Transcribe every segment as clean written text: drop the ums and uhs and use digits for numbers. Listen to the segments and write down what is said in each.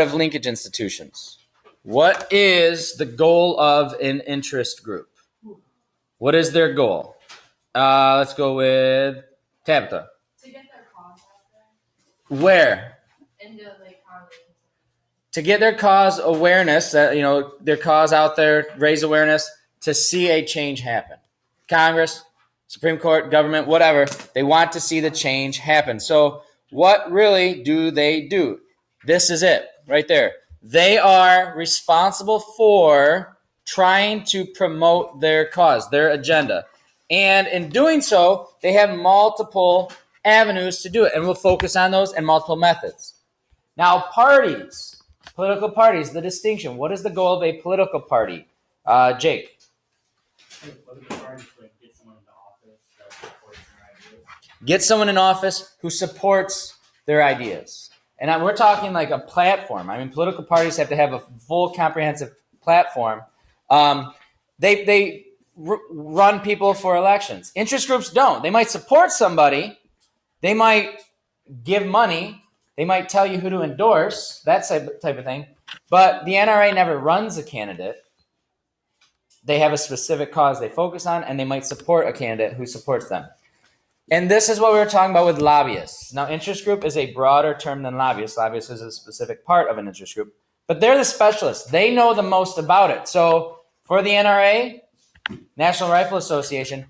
of linkage institutions. What is the goal of an interest group? What is their goal? Let's go with Tabitha. To get their cause out there. Where? In the Congress. To get their cause awareness, their cause out there, raise awareness to see a change happen. Congress, Supreme Court, government, whatever, they want to see the change happen. So what really do they do? This is it right there. They are responsible for trying to promote their cause, their agenda. And in doing so, they have multiple avenues to do it. And we'll focus on those and multiple methods. Now, parties, political parties, the distinction. What is the goal of a political party? Jake. Political parties would get someone into office that supports their ideas. Get someone in office who supports their ideas. And we're talking like a platform. I mean, political parties have to have a full comprehensive platform. They run people for elections. Interest groups don't. They might support somebody. They might give money. They might tell you who to endorse, that type of thing. But the NRA never runs a candidate. They have a specific cause they focus on, and they might support a candidate who supports them. And this is what we were talking about with lobbyists. Now, interest group is a broader term than lobbyists. Lobbyists is a specific part of an interest group. But they're the specialists. They know the most about it. So for the NRA, National Rifle Association,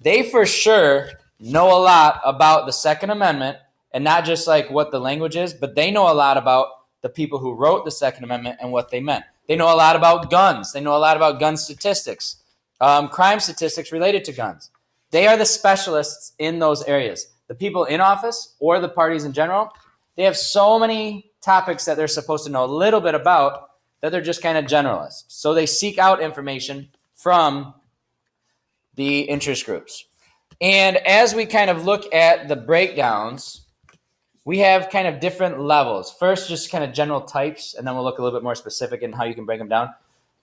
they for sure know a lot about the Second Amendment, and not just like what the language is, but they know a lot about the people who wrote the Second Amendment and what they meant. They know a lot about guns. They know a lot about gun statistics, crime statistics related to guns. They are the specialists in those areas. The people in office or the parties in general, they have so many topics that they're supposed to know a little bit about that they're just kind of generalists. So they seek out information from the interest groups. And as we kind of look at the breakdowns, we have kind of different levels. First, just kind of general types, and then we'll look a little bit more specific in how you can break them down.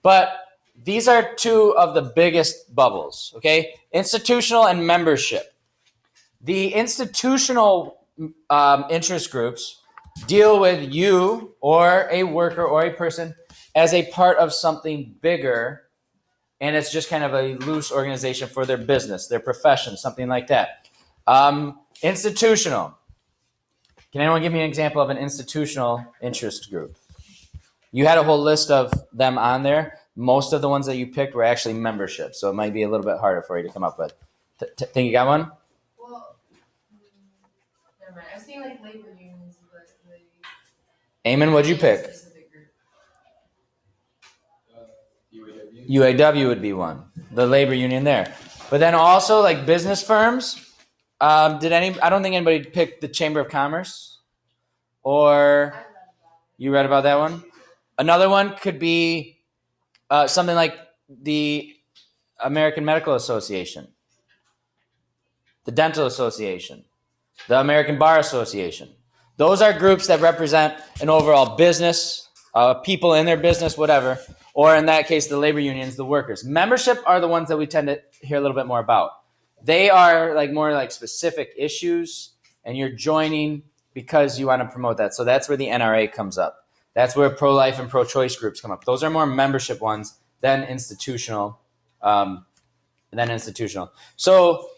But these are two of the biggest bubbles, okay? Institutional and membership. The institutional interest groups deal with you or a worker or a person as a part of something bigger, and it's just kind of a loose organization for their business, their profession, something like that. Institutional. Can anyone give me an example of an institutional interest group? You had a whole list of them on there. Most of the ones that you picked were actually membership, so it might be a little bit harder for you to come up with. Think you got one? Well, never mind. I was thinking like labor unions, but like. Eamon, what'd you pick? UAW. UAW would be one. The labor union there. But then also like business firms. I don't think anybody picked the Chamber of Commerce. Or you read about that one? Another one could be something like the American Medical Association, the Dental Association, the American Bar Association. Those are groups that represent an overall business, people in their business, whatever, or in that case, the labor unions, the workers. Membership are the ones that we tend to hear a little bit more about. They are like more like specific issues, and you're joining because you want to promote that. So that's where the NRA comes up. That's where pro-life and pro-choice groups come up. Those are more membership ones than institutional. So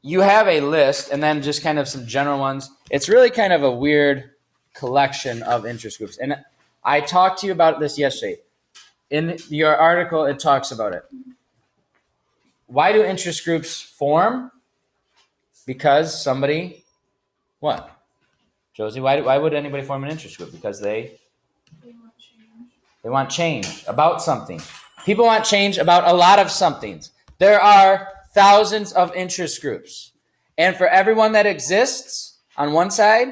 you have a list, and then just kind of some general ones. It's really kind of a weird collection of interest groups. And I talked to you about this yesterday. In your article, it talks about it. Why do interest groups form? Because somebody, what? Josie, why would anybody form an interest group? Because they want change about something. People want change about a lot of somethings. There are thousands of interest groups. And for everyone that exists on one side,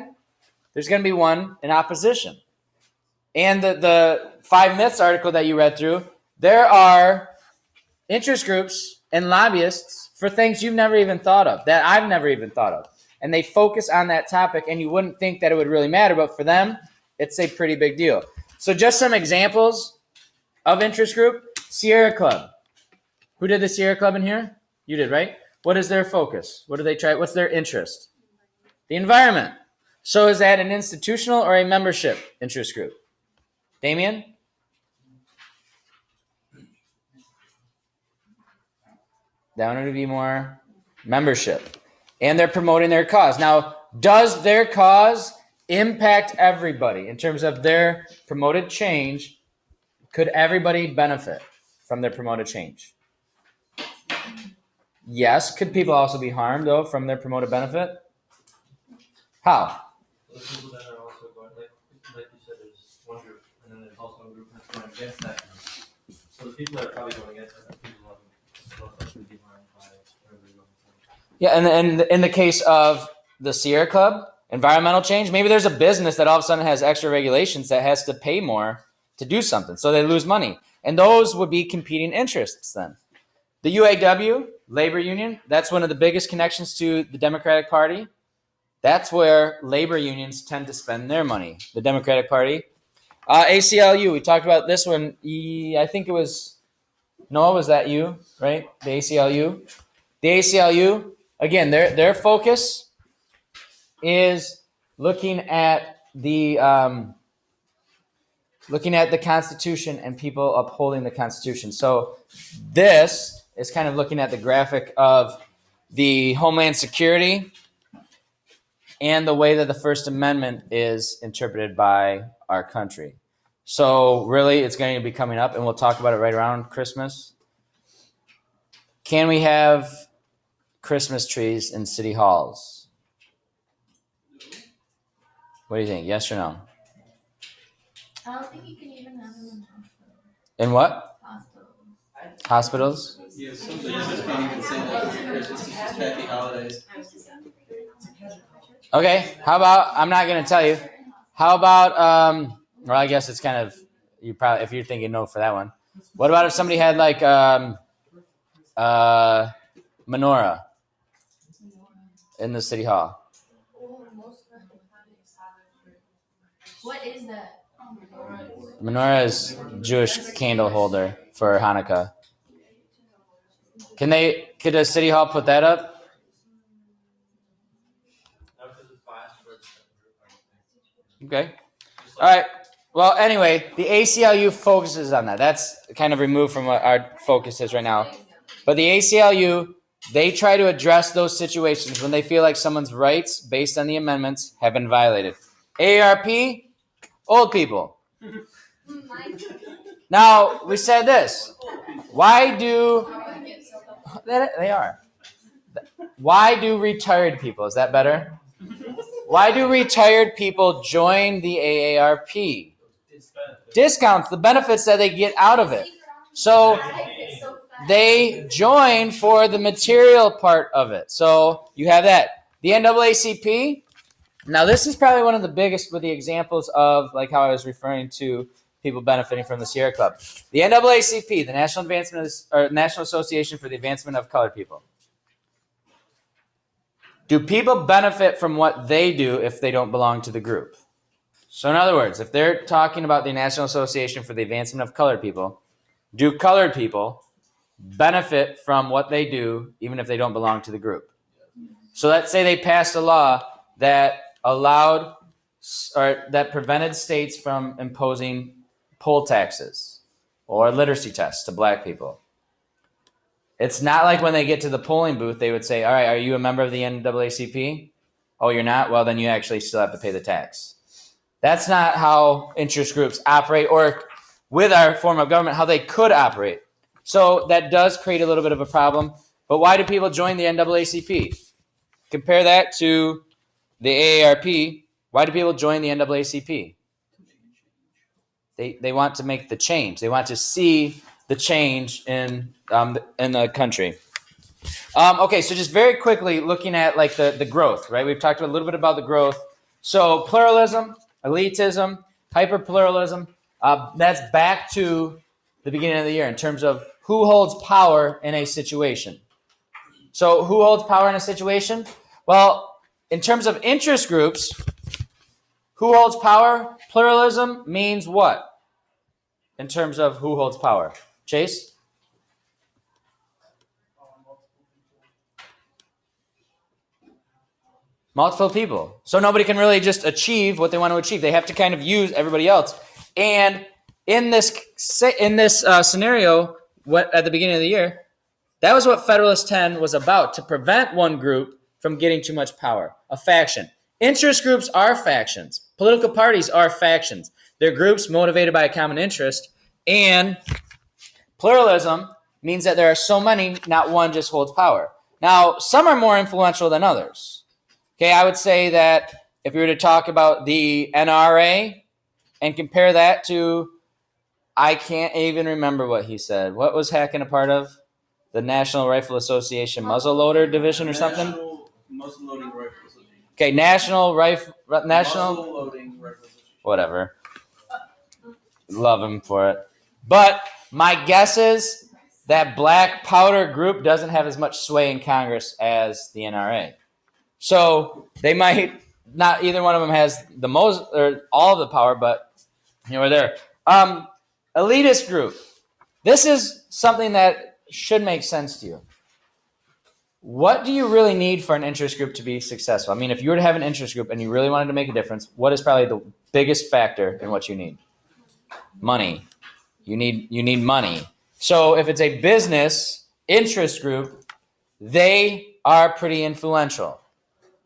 there's going to be one in opposition. And the 5 Myths article that you read through, there are interest groups and lobbyists for things you've never even thought of, that I've never even thought of. And they focus on that topic, and you wouldn't think that it would really matter, but for them, it's a pretty big deal. So just some examples of interest group. Sierra Club. Who did the Sierra Club in here? You did, right? What is their focus? What do they try? What's their interest? The environment. So is that an institutional or a membership interest group? Damien? That one would be more membership. And they're promoting their cause. Now, does their cause impact everybody in terms of their promoted change? Could everybody benefit from their promoted change? Yes. Could people also be harmed, though, from their promoted benefit? How? The people that are also going, like you said, there's one group, and then there's also a group that's going against that group. So the people that are probably going against that people are most likely to be harmed by whatever they're going for. Yeah, and in the case of the Sierra Club, environmental change, maybe there's a business that all of a sudden has extra regulations that has to pay more to do something, so they lose money. And those would be competing interests then. The UAW, labor union, that's one of the biggest connections to the Democratic Party. That's where labor unions tend to spend their money, the Democratic Party. ACLU, we talked about this one. I think it was, Noah, was that you, right? The ACLU. The ACLU, again, their focus is looking at the Constitution and people upholding the Constitution. So this is kind of looking at the graphic of the Homeland Security and the way that the First Amendment is interpreted by our country. So really, it's going to be coming up, and we'll talk about it right around Christmas. Can we have Christmas trees in city halls? What do you think? Yes or no? I don't think you can even have them in hospitals. In what? Hospitals. Hospitals? Yeah, some places can't even say that it's Christmas, it's just happy holidays. Okay, how about, I'm not going to tell you. How about, well, I guess it's kind of, you probably, if you're thinking no for that one. What about if somebody had like menorah in the city hall? What is that? Menorah is Jewish candle holder for Hanukkah. Could a city hall put that up? Okay. All right. Well, anyway, the ACLU focuses on that. That's kind of removed from what our focus is right now. But the ACLU, they try to address those situations when they feel like someone's rights based on the amendments have been violated. AARP, old people. Now, we said this. Why do... They are. Why do retired people, is that better? Why do retired people join the AARP? Discounts, the benefits that they get out of it. So they join for the material part of it. So you have that. The NAACP, now this is probably one of the biggest with the examples of like how I was referring to people benefiting from the Sierra Club. The NAACP, the National Association for the Advancement of Colored People. Do people benefit from what they do if they don't belong to the group? So in other words, if they're talking about the National Association for the Advancement of Colored People, do colored people benefit from what they do even if they don't belong to the group? So let's say they passed a law that allowed or that prevented states from imposing poll taxes or literacy tests to black people. It's not like when they get to the polling booth, they would say, all right, are you a member of the NAACP? Oh, you're not? Well, then you actually still have to pay the tax. That's not how interest groups operate, or with our form of government, how they could operate. So that does create a little bit of a problem. But why do people join the NAACP? Compare that to the AARP. Why do people join the NAACP? They want to make the change. They want to see the change in the country. Okay, so just very quickly looking at like the growth, right? We've talked a little bit about the growth. So pluralism, elitism, hyperpluralism, that's back to the beginning of the year in terms of who holds power in a situation. So who holds power in a situation? Well, in terms of interest groups, who holds power? Pluralism means what? In terms of who holds power? Chase? Multiple people. So nobody can really just achieve what they want to achieve. They have to kind of use everybody else. And in this scenario, what at the beginning of the year, that was what Federalist 10 was about, to prevent one group from getting too much power, a faction. Interest groups are factions. Political parties are factions. They're groups motivated by a common interest, and pluralism means that there are so many, not one just holds power. Now, some are more influential than others. Okay, I would say that if we were to talk about the NRA and compare that to, I can't even remember what he said. What was Hacken a part of? The National Rifle Association Muzzleloader Division or something? National Muzzle Loading Rifle Association. Okay, National Muzzle Loading Rifle Association. whatever. Love him for it. But my guess is that black powder group doesn't have as much sway in Congress as the NRA. So they might not, either one of them has the most or all of the power, but here or there. Elitist group. This is something that should make sense to you. What do you really need for an interest group to be successful? I mean, if you were to have an interest group and you really wanted to make a difference, what is probably the biggest factor in what you need? Money. You need money. So if it's a business interest group, they are pretty influential.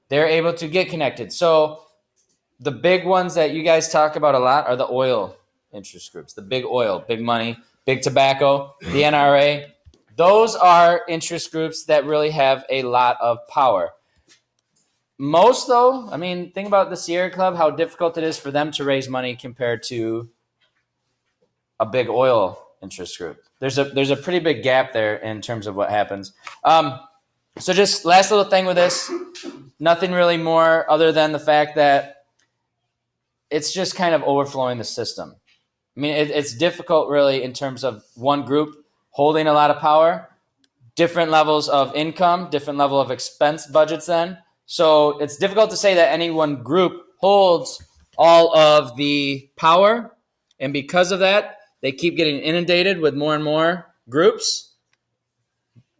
They're able to get connected. So the big ones that you guys talk about a lot are the oil interest groups, the big oil, big money, big tobacco, the NRA. Those are interest groups that really have a lot of power. Most, though, I mean, think about the Sierra Club, how difficult it is for them to raise money compared to a big oil interest group. There's a pretty big gap there in terms of what happens. So just last little thing with this, nothing really more other than the fact that it's just kind of overflowing the system. I mean, it's difficult really in terms of one group holding a lot of power, different levels of income, different level of expense budgets then. So it's difficult to say that any one group holds all of the power. And because of that, they keep getting inundated with more and more groups.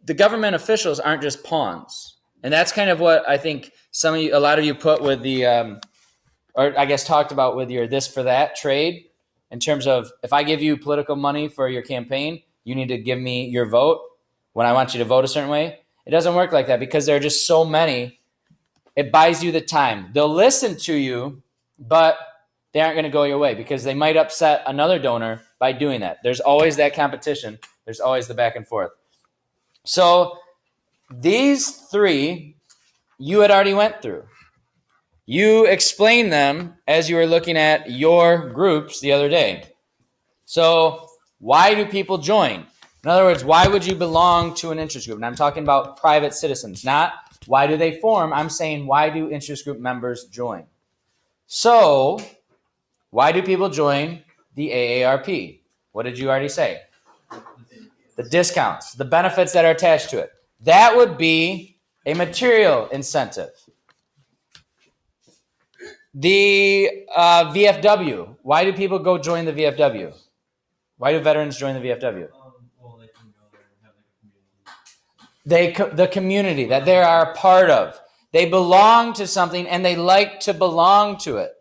The government officials aren't just pawns. And that's kind of what I think a lot of you put with the, or I guess talked about with your this for that trade, in terms of if I give you political money for your campaign, you need to give me your vote when I want you to vote a certain way. It doesn't work like that because there are just so many. It buys you the time. They'll listen to you, but they aren't going to go your way because they might upset another donor by doing that. There's always that competition. There's always the back and forth. So these three you had already went through. You explained them as you were looking at your groups the other day. So why do people join? In other words, why would you belong to an interest group? And I'm talking about private citizens, not why do they form. I'm saying why do interest group members join? So why do people join the AARP? What did you already say? The discounts, the benefits that are attached to it. That would be a material incentive. The VFW. Why do people go join the VFW? Why do veterans join the VFW? Well, they can go there and have like a community. The community that they are a part of. They belong to something and they like to belong to it.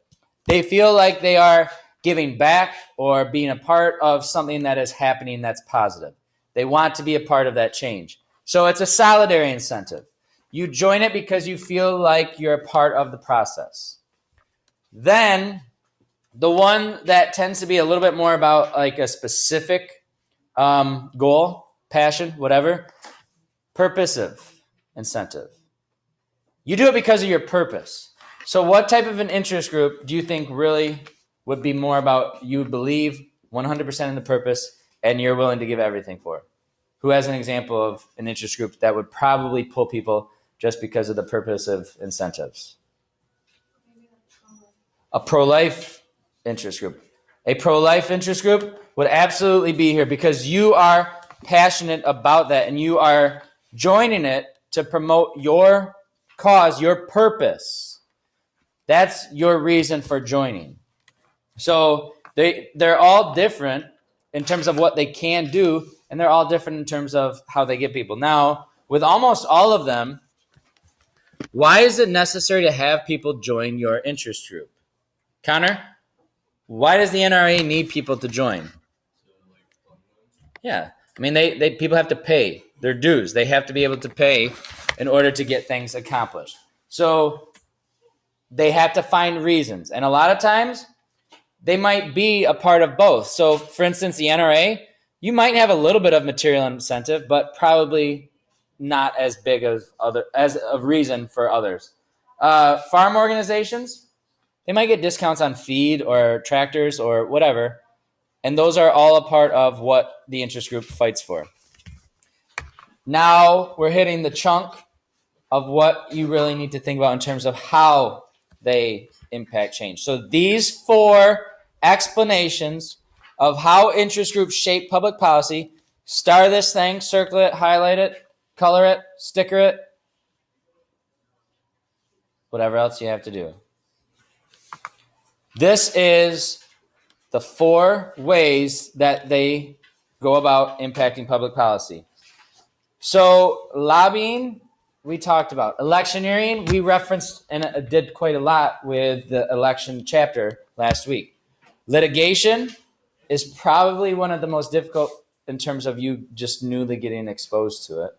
They feel like they are giving back or being a part of something that is happening that's positive. They want to be a part of that change. So it's a solidarity incentive. You join it because you feel like you're a part of the process. Then the one that tends to be a little bit more about like a specific goal, passion, whatever, purposive incentive. You do it because of your purpose. So what type of an interest group do you think really would be more about you believe 100% in the purpose and you're willing to give everything for it? Who has an example of an interest group that would probably pull people just because of the purposive incentives? A pro-life interest group. A pro-life interest group would absolutely be here because you are passionate about that and you are joining it to promote your cause, your purpose. That's your reason for joining. So they're all different in terms of what they can do, and they're all different in terms of how they get people. Now, with almost all of them, why is it necessary to have people join your interest group? Connor, why does the NRA need people to join? Yeah. I mean, they people have to pay their dues. They have to be able to pay in order to get things accomplished. So they have to find reasons. And a lot of times they might be a part of both. So for instance, the NRA, you might have a little bit of material incentive, but probably not as big as a reason for others. Farm organizations, they might get discounts on feed or tractors or whatever. And those are all a part of what the interest group fights for. Now we're hitting the chunk of what you really need to think about in terms of how they impact change. So these 4 explanations of how interest groups shape public policy, star this thing, circle it, highlight it, color it, sticker it, whatever else you have to do. This is the 4 ways that they go about impacting public policy. So lobbying, we talked about. Electioneering, we referenced and did quite a lot with the election chapter last week. Litigation is probably one of the most difficult in terms of you just newly getting exposed to it.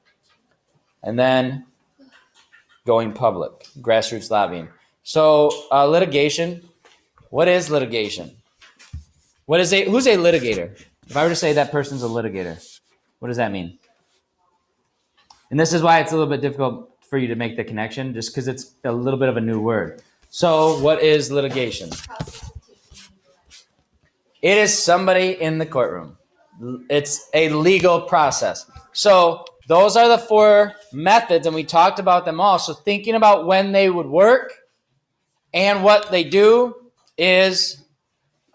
And then going public, grassroots lobbying. So litigation, what is litigation? Who's a litigator? If I were to say that person's a litigator, what does that mean? And this is why it's a little bit difficult for you to make the connection, just because it's a little bit of a new word. So what is litigation? It is somebody in the courtroom. It's a legal process. So those are the 4 methods, and we talked about them all. So thinking about when they would work and what they do is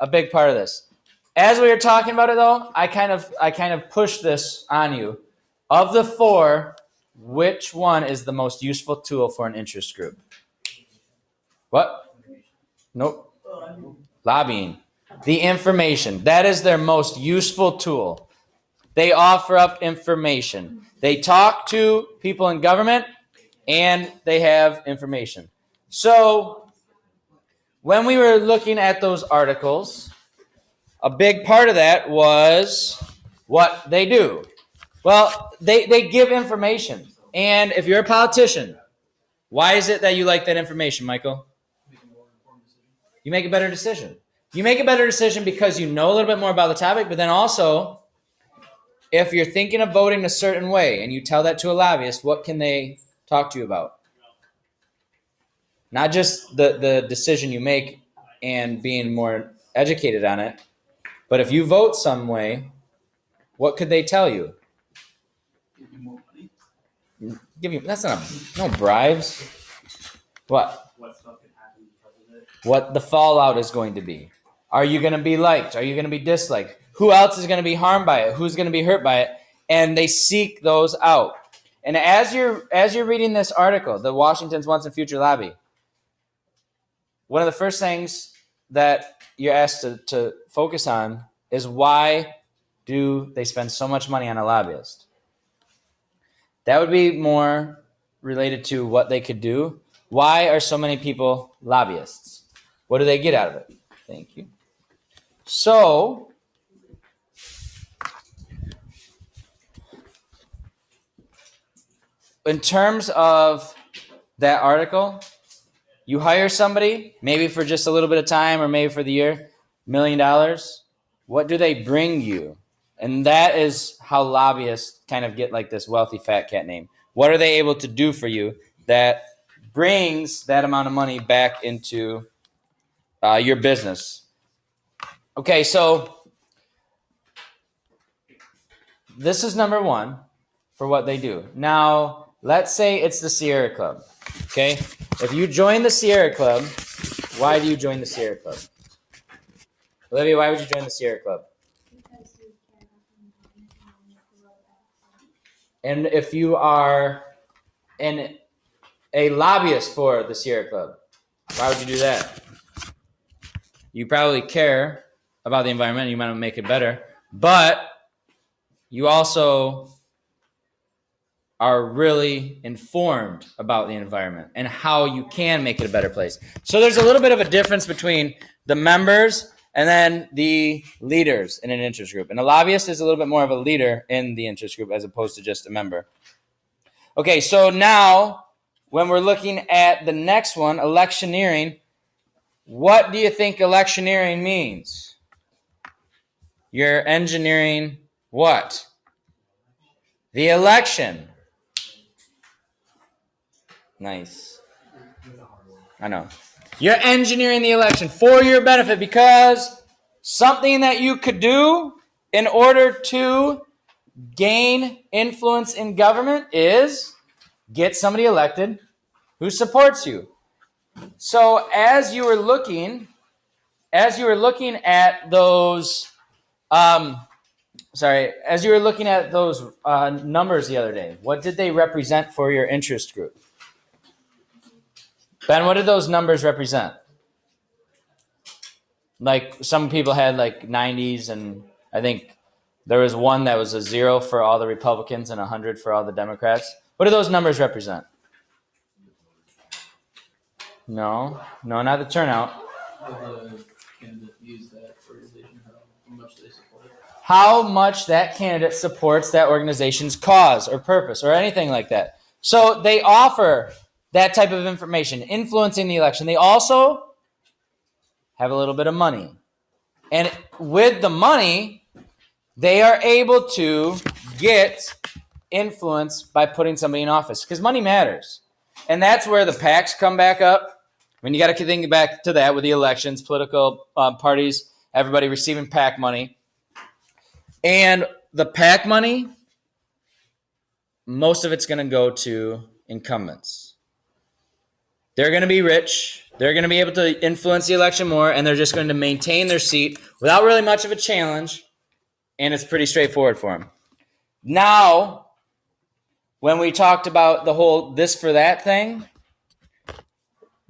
a big part of this. As we were talking about it, though, I kind of pushed this on you. Of the 4, which one is the most useful tool for an interest group? What? Nope. Lobbying. The information. That is their most useful tool. They offer up information. They talk to people in government, and they have information. So when we were looking at those articles, a big part of that was what they do. Well, they give information. And if you're a politician, why is it that you like that information, Michael? You make a better decision. You make a better decision because you know a little bit more about the topic, but then also, if you're thinking of voting a certain way and you tell that to a lobbyist, what can they talk to you about? Not just the decision you make and being more educated on it, but if you vote some way, what could they tell you? Give you more money. Give you that's not no bribes. What? What stuff could happen because of it? What the fallout is going to be. Are you going to be liked? Are you going to be disliked? Who else is going to be harmed by it? Who's going to be hurt by it? And they seek those out. And as you're reading this article, the Washington's Once and Future Lobby, one of the first things that you're asked to focus on is why do they spend so much money on a lobbyist? That would be more related to what they could do. Why are so many people lobbyists? What do they get out of it? Thank you. So, in terms of that article, you hire somebody, maybe for just a little bit of time or maybe for the year, $1 million. What do they bring you? And that is how lobbyists kind of get like this wealthy fat cat name. What are they able to do for you that brings that amount of money back into your business? Okay, so this is number 1 for what they do. Now, let's say it's the Sierra Club. Okay, if you join the Sierra Club, why do you join the Sierra Club? Olivia, why would you join the Sierra Club? And if you are a lobbyist for the Sierra Club, why would you do that? You probably care about the environment. You want to make it better. But you also are really informed about the environment and how you can make it a better place. So there's a little bit of a difference between the members and then the leaders in an interest group. And a lobbyist is a little bit more of a leader in the interest group as opposed to just a member. Okay, so now when we're looking at the next one, electioneering, what do you think electioneering means? You're engineering what? The election. Nice. I know. You're engineering the election for your benefit because something that you could do in order to gain influence in government is get somebody elected who supports you. So as you were looking at those numbers the other day, what did they represent for your interest group? Ben, what did those numbers represent? Like some people had like 90s, and I think there was one that was a 0 for all the Republicans and 100 for all the Democrats. What do those numbers represent? No, not the turnout. How the candidate use that organization, how much they support it. How much that candidate supports that organization's cause or purpose or anything like that. So they offer that type of information, influencing the election. They also have a little bit of money. And with the money, they are able to get influence by putting somebody in office because money matters. And that's where the PACs come back up. I mean, you got to think back to that with the elections, political parties, everybody receiving PAC money. And the PAC money, most of it's going to go to incumbents. They're going to be rich. They're going to be able to influence the election more, and they're just going to maintain their seat without really much of a challenge, and it's pretty straightforward for them. Now, when we talked about the whole this for that thing,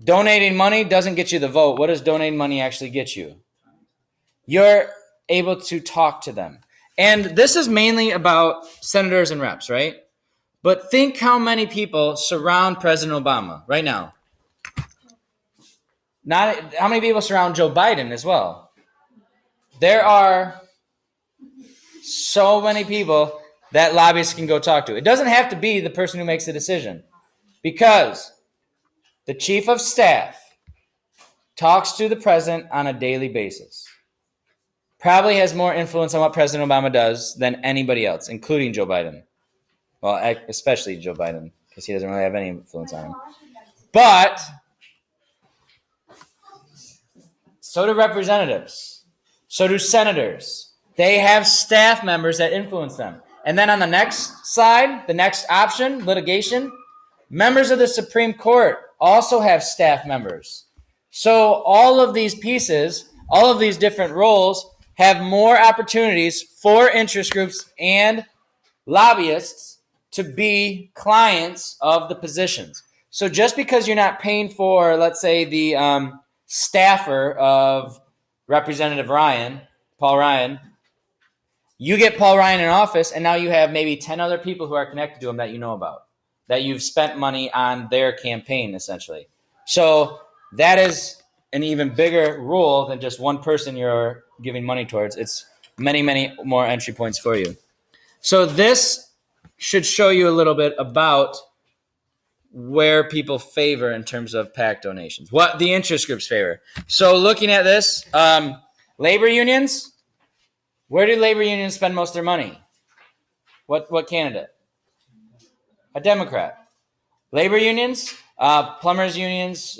donating money doesn't get you the vote. What does donating money actually get you? You're able to talk to them. And this is mainly about senators and reps, right? But think how many people surround President Obama right now. Not how many people surround Joe Biden as well. There are so many people that lobbyists can go talk to. It doesn't have to be the person who makes the decision, because the chief of staff talks to the president on a daily basis. Probably has more influence on what President Obama does than anybody else, including Joe Biden. Well, especially Joe Biden, because he doesn't really have any influence on him. But so do representatives. So do senators. They have staff members that influence them. And then on the next slide, the next option, litigation, members of the Supreme Court also have staff members. So all of these pieces, all of these different roles have more opportunities for interest groups and lobbyists to be clients of the positions. So just because you're not paying for, let's say, the staffer of Representative Ryan, Paul Ryan, you get Paul Ryan in office, and now you have maybe 10 other people who are connected to him that you know about, that you've spent money on their campaign, essentially. So that is an even bigger role than just one person you're giving money towards. It's many, many more entry points for you. So this should show you a little bit about where people favor in terms of PAC donations, what the interest groups favor. So looking at this, labor unions, where do labor unions spend most of their money? What candidate? A Democrat. Labor unions, plumbers unions,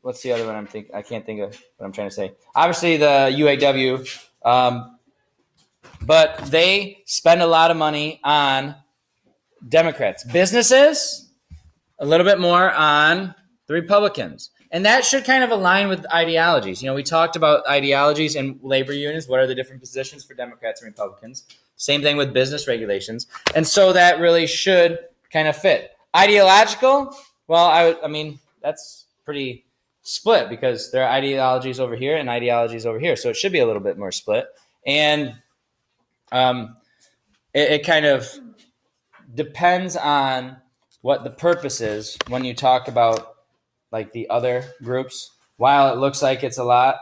what's the other one I can't think of what I'm trying to say. Obviously the UAW, but they spend a lot of money on Democrats. Businesses, a little bit more on the Republicans. And that should kind of align with ideologies. You know, we talked about ideologies and labor unions. What are the different positions for Democrats and Republicans? Same thing with business regulations. And so that really should kind of fit. Ideological, well, I mean, that's pretty split because there are ideologies over here and ideologies over here. So it should be a little bit more split. And it kind of depends on what the purpose is when you talk about like the other groups. While it looks like it's a lot,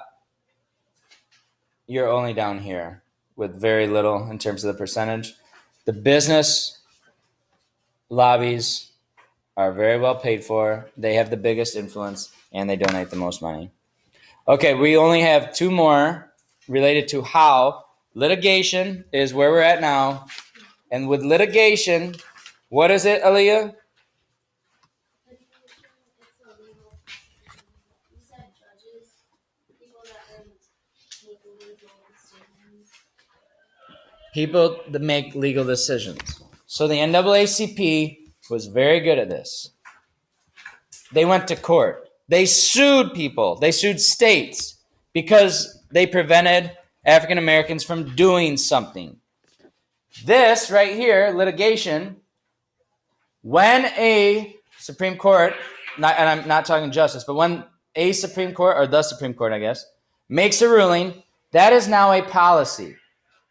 you're only down here with very little in terms of the percentage. The business lobbies are very well paid for. They have the biggest influence and they donate the most money. Okay, we only have two more related to how litigation is where we're at now. And with litigation, what is it, Aaliyah? It's illegal. You said judges, people that make legal decisions. People that make legal decisions. So the NAACP was very good at this. They went to court. They sued people. They sued states because they prevented African Americans from doing something. This right here, litigation, when a Supreme Court, and I'm not talking justice, but when a Supreme Court, or the Supreme Court, I guess, makes a ruling, that is now a policy.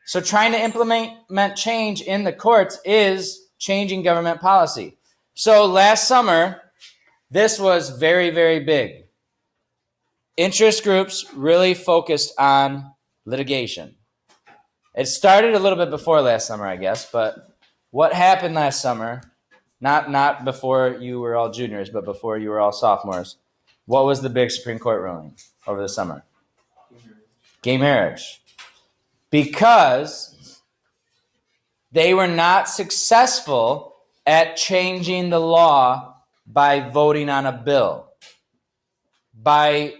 So trying to implement change in the courts is changing government policy. So last summer, this was very, very big. Interest groups really focused on litigation. It started a little bit before last summer, I guess, but what happened last summer, not before you were all juniors, but before you were all sophomores, what was the big Supreme Court ruling over the summer? Gay marriage. Because they were not successful at changing the law by voting on a bill, by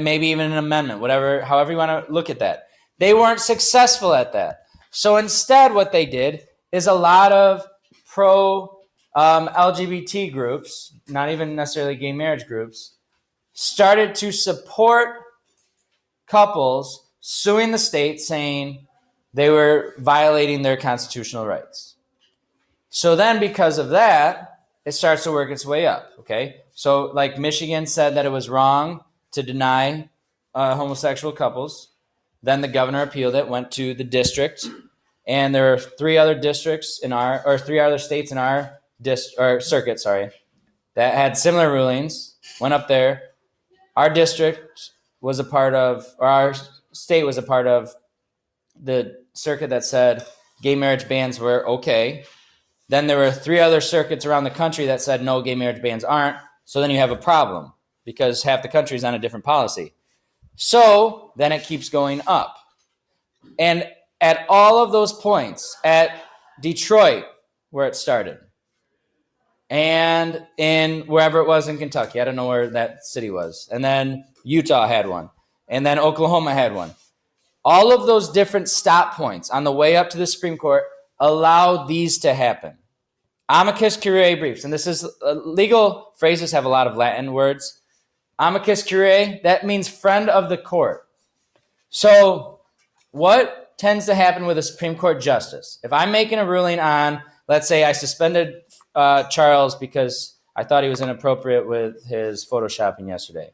maybe even an amendment, however you want to look at that. They weren't successful at that. So instead, what they did is a lot of pro-LGBT groups, not even necessarily gay marriage groups, started to support couples suing the state saying they were violating their constitutional rights. So then because of that, it starts to work its way up, okay? So like Michigan said that it was wrong to deny homosexual couples. Then the governor appealed it, went to the district, and there are three other states in our circuit, that had similar rulings, went up there. Our district was a part of, or our state was a part of the circuit that said gay marriage bans were okay. Then there were three other circuits around the country that said no, gay marriage bans aren't. So then you have a problem because half the country is on a different policy. So then it keeps going up. And at all of those points, at Detroit, where it started, and in wherever it was in Kentucky, I don't know where that city was, and then Utah had one, and then Oklahoma had one. All of those different stop points on the way up to the Supreme Court allowed these to happen. Amicus curiae briefs, and this is legal phrases have a lot of Latin words. Amicus curiae, that means friend of the court. So what tends to happen with a Supreme Court justice? If I'm making a ruling on, let's say I suspended Charles because I thought he was inappropriate with his photoshopping yesterday.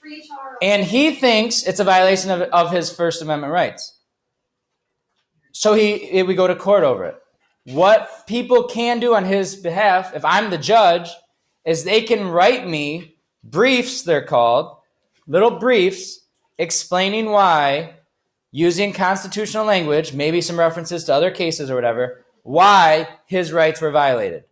Free Charles. And he thinks it's a violation of his First Amendment rights. So we go to court over it. What people can do on his behalf, if I'm the judge, is they can write me briefs, they're called, little briefs, explaining why, using constitutional language, maybe some references to other cases or whatever, why his rights were violated.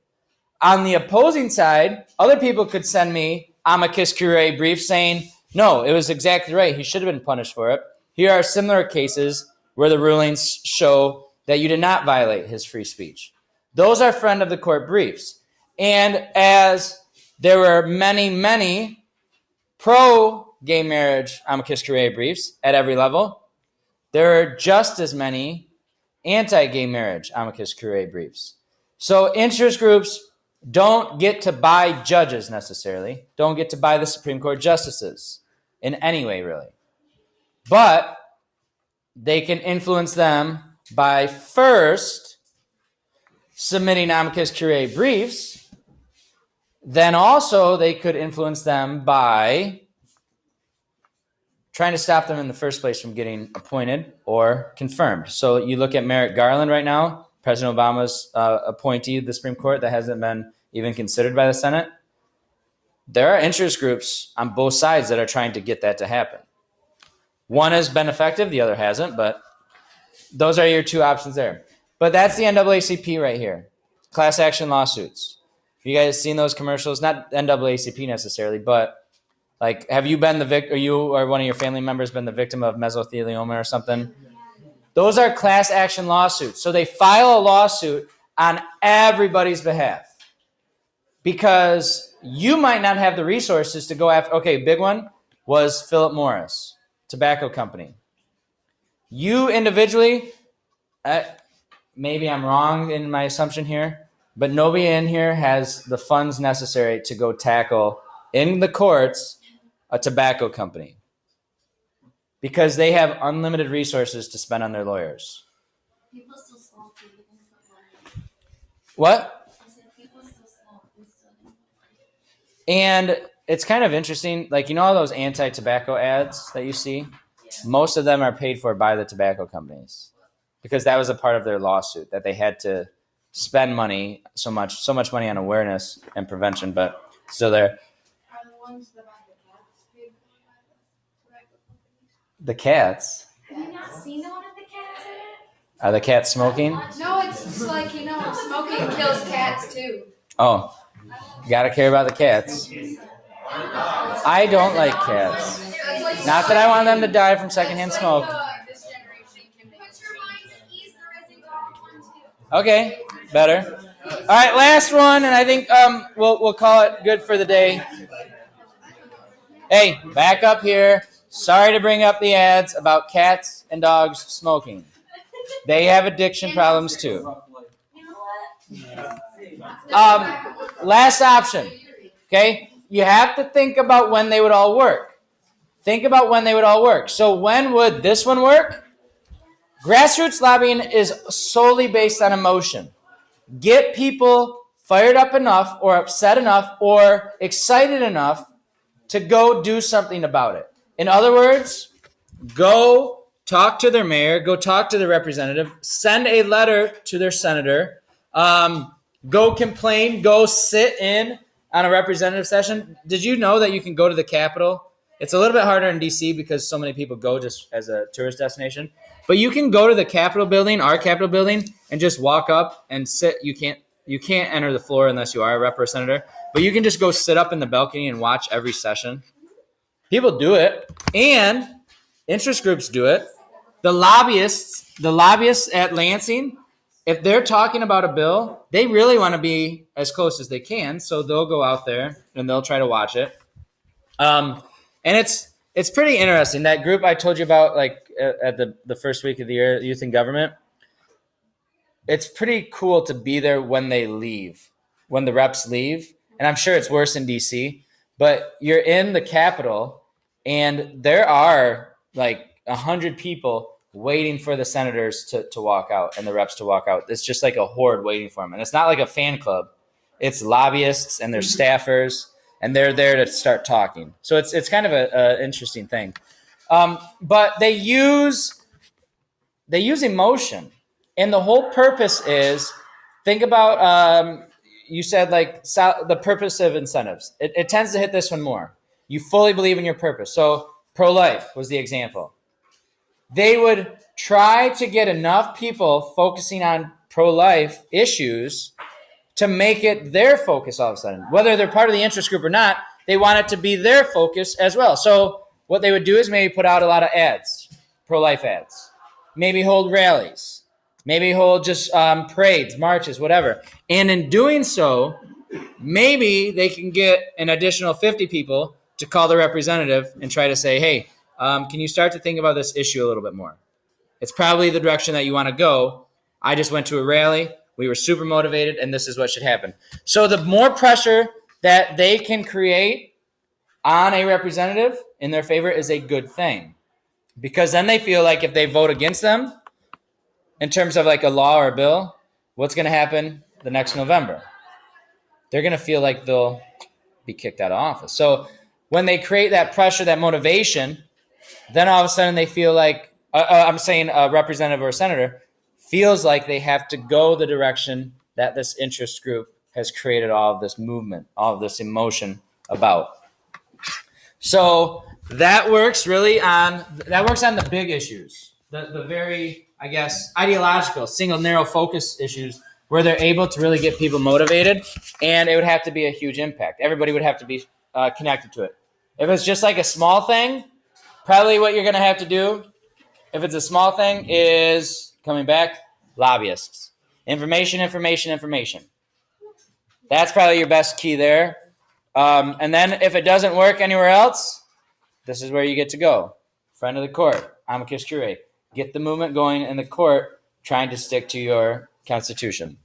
On the opposing side, other people could send me amicus curiae briefs saying, no, it was exactly right. He should have been punished for it. Here are similar cases where the rulings show that you did not violate his free speech. Those are friend of the court briefs. And as there were many, many pro-gay marriage amicus curiae briefs at every level, there are just as many anti-gay marriage amicus curiae briefs. So interest groups don't get to buy judges necessarily, don't get to buy the Supreme Court justices in any way, really. But they can influence them by first submitting amicus curiae briefs. Then also they could influence them by trying to stop them in the first place from getting appointed or confirmed. So you look at Merrick Garland right now, President Obama's appointee to the Supreme Court that hasn't been even considered by the Senate. There are interest groups on both sides that are trying to get that to happen. One has been effective, the other hasn't, but those are your two options there. But that's the NAACP right here. Class action lawsuits. You guys seen those commercials? Not NAACP necessarily, but like, have you been the victim, or you or one of your family members been the victim of mesothelioma or something? Those are class action lawsuits. So they file a lawsuit on everybody's behalf because you might not have the resources to go after. Okay, big one was Philip Morris Tobacco Company. You individually, maybe I'm wrong in my assumption here, but nobody in here has the funds necessary to go tackle in the courts a tobacco company because they have unlimited resources to spend on their lawyers. People still smoke weed and put money. What? I said people still smoke and still don't. And it's kind of interesting, like, you know all those anti-tobacco ads that you see? Most of them are paid for by the tobacco companies because that was a part of their lawsuit, that they had to spend money, so much money on awareness and prevention, but still there. Are the ones that buy the cats paid for by the tobacco companies? The cats. Have you not seen the one with the cats in it? Are the cats smoking? No, it's just like, you know, smoking kills cats too. Oh, gotta care about the cats. I don't like cats. Not that I want them to die from secondhand smoke. This generation can make Put your minds at ease, there is a dog one too. Okay, better. All right, last one, and I think we'll call it good for the day. Hey, back up here. Sorry to bring up the ads about cats and dogs smoking. They have addiction problems too. You know what? Last option. Okay, you have to think about when they would all work. Think about when they would all work. So when would this one work? Grassroots lobbying is solely based on emotion. Get people fired up enough or upset enough or excited enough to go do something about it. In other words, go talk to their mayor, go talk to their representative, send a letter to their senator, go complain, go sit in on a representative session. Did you know that you can go to the Capitol? It's a little bit harder in DC because so many people go just as a tourist destination. But you can go to the Capitol building, our Capitol building, and just walk up and sit. You can't enter the floor unless you are a rep or a senator. But you can just go sit up in the balcony and watch every session. People do it, and interest groups do it. The lobbyists at Lansing, if they're talking about a bill, they really want to be as close as they can, so they'll go out there and they'll try to watch it. And it's pretty interesting. That group I told you about, like at the first week of the year, Youth in Government, it's pretty cool to be there when they leave, when the reps leave. And I'm sure it's worse in DC, but you're in the Capitol and there are like 100 people waiting for the senators to walk out and the reps to walk out. It's just like a horde waiting for them. And it's not like a fan club. It's lobbyists and their staffers, and they're there to start talking. So it's kind of an interesting thing. But they use emotion. And the whole purpose is, think about, you said like the purpose of incentives. It tends to hit this one more. You fully believe in your purpose. So pro-life was the example. They would try to get enough people focusing on pro-life issues to make it their focus all of a sudden. Whether they're part of the interest group or not, they want it to be their focus as well. So what they would do is maybe put out a lot of ads, pro-life ads. Maybe hold rallies. Maybe hold just parades, marches, whatever. And in doing so, maybe they can get an additional 50 people to call the representative and try to say, hey, can you start to think about this issue a little bit more? It's probably the direction that you want to go. I just went to a rally. We were super motivated, and this is what should happen. So the more pressure that they can create on a representative in their favor is a good thing. Because then they feel like if they vote against them, in terms of like a law or a bill, what's going to happen the next November? They're going to feel like they'll be kicked out of office. So when they create that pressure, that motivation, then all of a sudden they feel like, I'm saying a representative or a senator, feels like they have to go the direction that this interest group has created all of this movement, all of this emotion about. So that works on the big issues, the very, I guess, ideological, single narrow focus issues where they're able to really get people motivated, and it would have to be a huge impact. Everybody would have to be connected to it. If it's just like a small thing, probably what you're going to have to do, if it's a small thing, is coming back, lobbyists. Information. That's probably your best key there. And then if it doesn't work anywhere else, this is where you get to go. Friend of the court, amicus curiae. Get the movement going in the court, trying to stick to your constitution.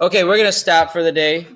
Okay, we're going to stop for the day.